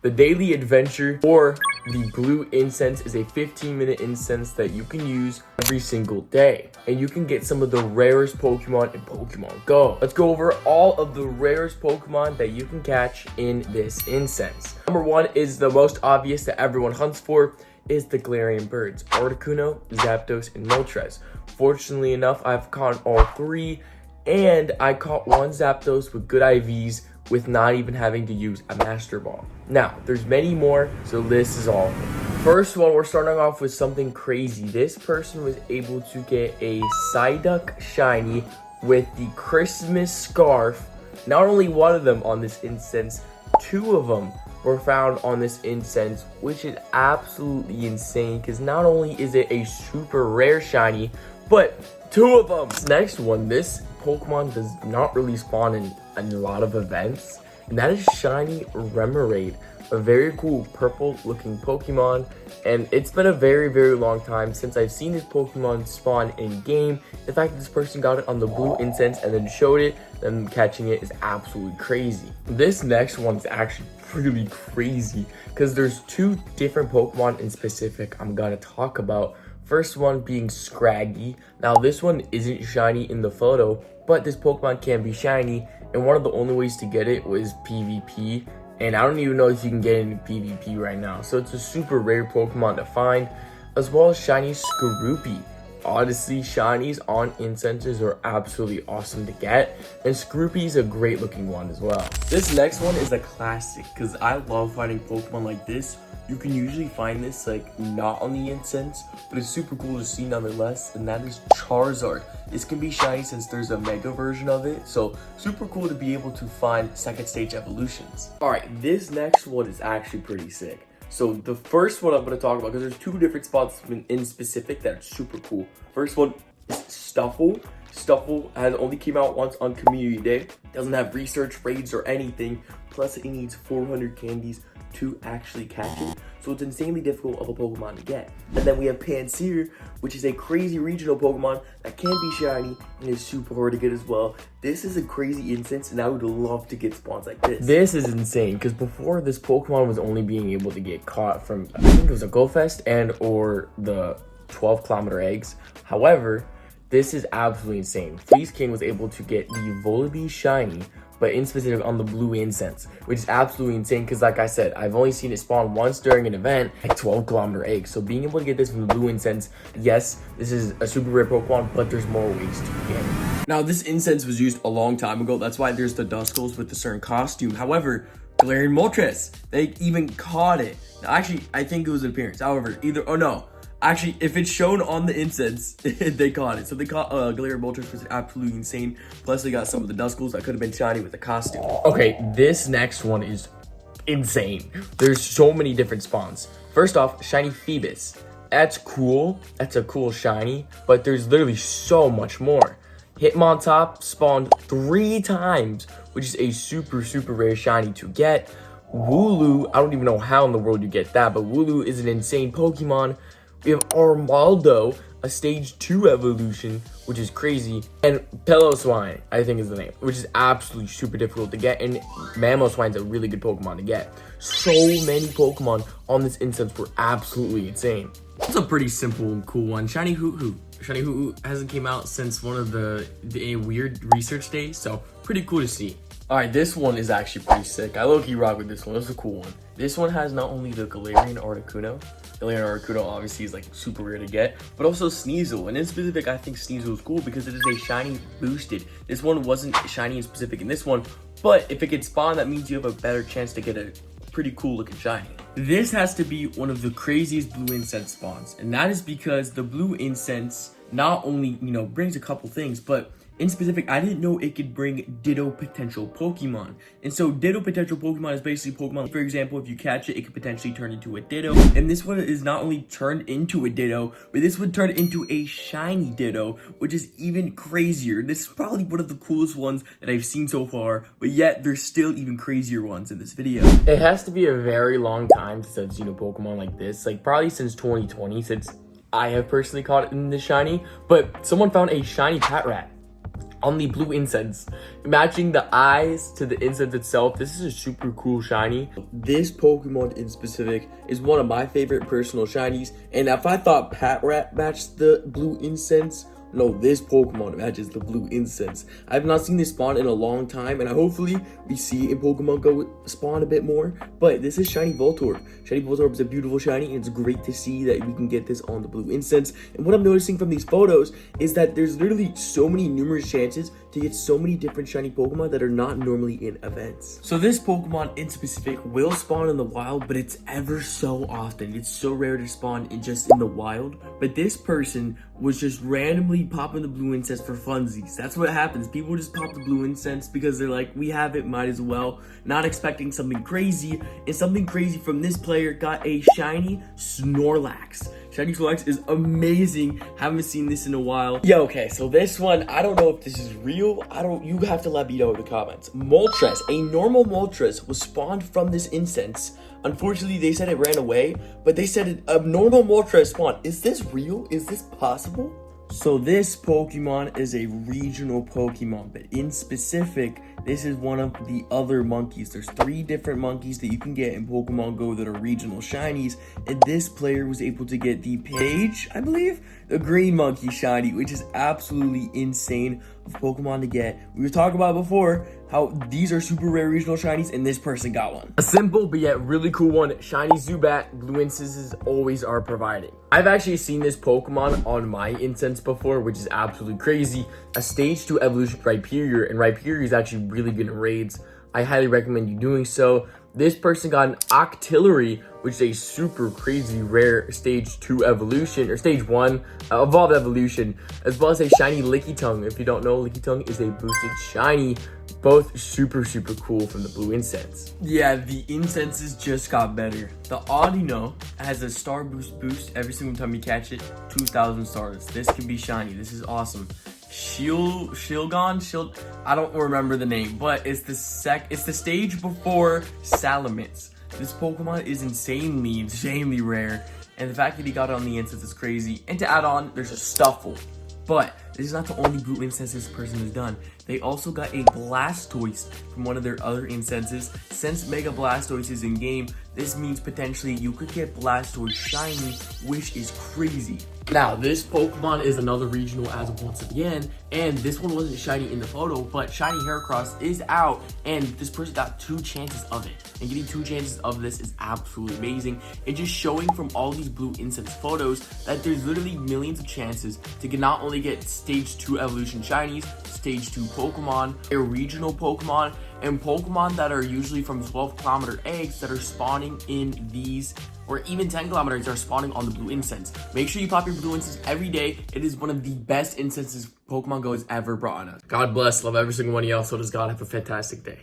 The daily adventure or the blue incense is a 15-minute incense that you can use every single day. And you can get some of the rarest Pokemon in Pokemon Go. Let's go over all of the rarest Pokemon that you can catch in this incense. Number one is the most obvious that everyone hunts for, is the Galarian birds, Articuno, Zapdos, and Moltres. Fortunately enough, I've caught all three, and I caught one Zapdos with good IVs with not even having to use a Master Ball. Now, there's many more, so this is all of them. First one, we're starting off with something crazy. This person was able to get a Psyduck Shiny with the Christmas scarf. Not only one of them on this incense, two of them were found on this incense, which is absolutely insane because not only is it a super rare shiny, but two of them. This next one, this Pokemon does not really spawn in a lot of events, and that is Shiny Remoraid, a very cool purple looking Pokemon. And it's been a very long time since I've seen this Pokemon spawn in game. The fact that this person got it on the blue incense and then showed it, then catching it, is absolutely crazy. This next one is actually really crazy because there's two different Pokemon in specific I'm gonna talk about. First one being Scraggy. Now this one isn't shiny in the photo, but this Pokemon can be shiny, and one of the only ways to get it was PvP, and I don't even know if you can get it in PvP right now. So it's a super rare Pokemon to find, as well as shiny Skorupi. Honestly, shinies on incenses are absolutely awesome to get, and Skorupi is a great looking one as well. This next one is a classic because I love finding Pokemon like this. You can usually find this like not on the incense, but it's super cool to see nonetheless, and that is Charizard. This can be shiny since there's a mega version of it, so super cool to be able to find second stage evolutions. All right, this next one is actually pretty sick. So the first one I'm going to talk about, because there's two different spots in specific that are super cool. First one is Stuffle. Stuffle has only came out once on Community Day. Doesn't have research raids or anything. Plus it needs 400 candies to actually catch it. So it's insanely difficult of a Pokemon to get. And then we have Pansear, which is a crazy regional Pokemon that can be shiny and is super hard to get as well. This is a crazy instance, and I would love to get spawns like this. This is insane, because before this Pokemon was only being able to get caught from, I think it was a Go Fest and or the 12-kilometer eggs. However, this is absolutely insane. Fleece King was able to get the Volibee shiny, but in specific on the blue incense, which is absolutely insane because, like I said, I've only seen it spawn once during an event at 12-kilometer egg. So being able to get this from the blue incense, yes, this is a super rare Pokemon, but there's more ways to get it. Now, this incense was used a long time ago. That's why there's the Duskulls with the certain costume. However, Galarian Moltres, they even caught it. Now, actually, I think it was an appearance. However, actually, if it's shown on the incense, they caught it. So they caught Galarian Moltres, which is absolutely insane. Plus, they got some of the Duskulls that could have been shiny with the costume. Okay, this next one is insane. There's so many different spawns. First off, shiny Phoebus. That's cool. That's a cool shiny, but there's literally so much more. Hitmontop spawned 3 times, which is a super rare shiny to get. Wooloo, I don't even know how in the world you get that, but Wooloo is an insane Pokemon. We have Armaldo, a stage 2 evolution, which is crazy. And Piloswine, I think is the name, which is absolutely super difficult to get. And Mamoswine's a really good Pokemon to get. So many Pokemon on this instance were absolutely insane. It's a pretty simple and cool one. Shiny Hoot-Hoot. Shiny Hoot-Hoot hasn't came out since one of the weird research days, so pretty cool to see. Alright, this one is actually pretty sick. I low-key rock with this one. This is a cool one. This one has not only the Galarian Articuno. Galarian Articuno obviously is like super rare to get, but also Sneasel. And in specific, I think Sneasel is cool because it is a shiny boosted. This one wasn't shiny in specific in this one, but if it gets spawned, that means you have a better chance to get a pretty cool looking shiny. This has to be one of the craziest blue incense spawns, and that is because the blue incense not only, brings a couple things, but in specific, I didn't know it could bring Ditto potential Pokemon. And so Ditto potential Pokemon is basically Pokemon. For example, if you catch it, it could potentially turn into a Ditto. And this one is not only turned into a Ditto, but this would turn into a shiny Ditto, which is even crazier. This is probably one of the coolest ones that I've seen so far, but yet there's still even crazier ones in this video. It has to be a very long time since, Pokemon like this, like probably since 2020, since I have personally caught it in the shiny, but someone found a shiny Patrat. On the blue incense, matching the eyes to the incense itself, this is a super cool shiny. This Pokemon in specific is one of my favorite personal shinies, and if I thought Pat Rat matched the blue incense, no, this Pokemon matches the blue incense. I've not seen this spawn in a long time, and hopefully we see it in Pokemon Go spawn a bit more. But this is Shiny Voltorb. Shiny Voltorb is a beautiful shiny, and it's great to see that we can get this on the blue incense. And what I'm noticing from these photos is that there's literally so many numerous chances to get so many different shiny Pokemon that are not normally in events. So this Pokemon in specific will spawn in the wild, but it's ever so often. It's so rare to spawn in just in the wild. But this person was just randomly popping the blue incense for funsies. That's what happens. People just pop the blue incense because they're like, we have it, might as well. Not expecting something crazy. And something crazy from this player got a shiny Snorlax. Shiny Snorlax is amazing. Haven't seen this in a while. Yeah, okay, so this one, I don't know if this is real. You have to let me know in the comments. Moltres, a normal Moltres was spawned from this incense. Unfortunately, they said it ran away, but they said a normal Moltres spawned. Is this real? Is this possible? So this Pokemon is a regional Pokemon, but in specific, this is one of the other monkeys. There's 3 different monkeys that you can get in Pokemon Go that are regional shinies, and this player was able to get the Page, I believe, the green monkey shiny, which is absolutely insane of Pokemon to get. We were talking about before how these are super rare regional shinies, and this person got one. A simple but yet really cool one, shiny Zubat, blue incenses always are providing. I've actually seen this Pokemon on my incense before, which is absolutely crazy. A stage 2 evolution Rhyperior, and Rhyperior is actually really good in raids. I highly recommend you doing so. This person got an Octillery, which is a super crazy rare stage 2 evolution, or stage 1 evolved evolution, as well as a shiny Lickitung. If you don't know, Lickitung is a boosted shiny. Both super cool from the blue incense. Yeah, the incenses just got better. The Audino has a star boost every single time you catch it, 2,000 stars. This can be shiny. This is awesome. Shilgon, I don't remember the name, but it's the stage before Salamence. This Pokemon is insanely rare, and the fact that he got it on the incense is crazy. And to add on, there's a Stuffle. But this is not the only blue incense this person has done. They also got a Blastoise from one of their other incenses. Since Mega Blastoise is in game, this means potentially you could get Blastoise shiny, which is crazy. Now, this Pokemon is another regional as of once again, and this one wasn't shiny in the photo, but shiny Heracross is out, and this person got 2 chances of it. And getting 2 chances of this is absolutely amazing. And just showing from all these blue incense photos that there's literally millions of chances to not only get stage 2 evolution shinies, stage 2 Pokemon, a regional Pokemon, and Pokemon that are usually from 12-kilometer eggs that are spawning in these, or even 10 kilometers are spawning on the blue incense. Make sure you pop your blue incense every day. It is one of the best incenses Pokemon Go has ever brought on us. God bless, love every single one of y'all. So does God. Have a fantastic day.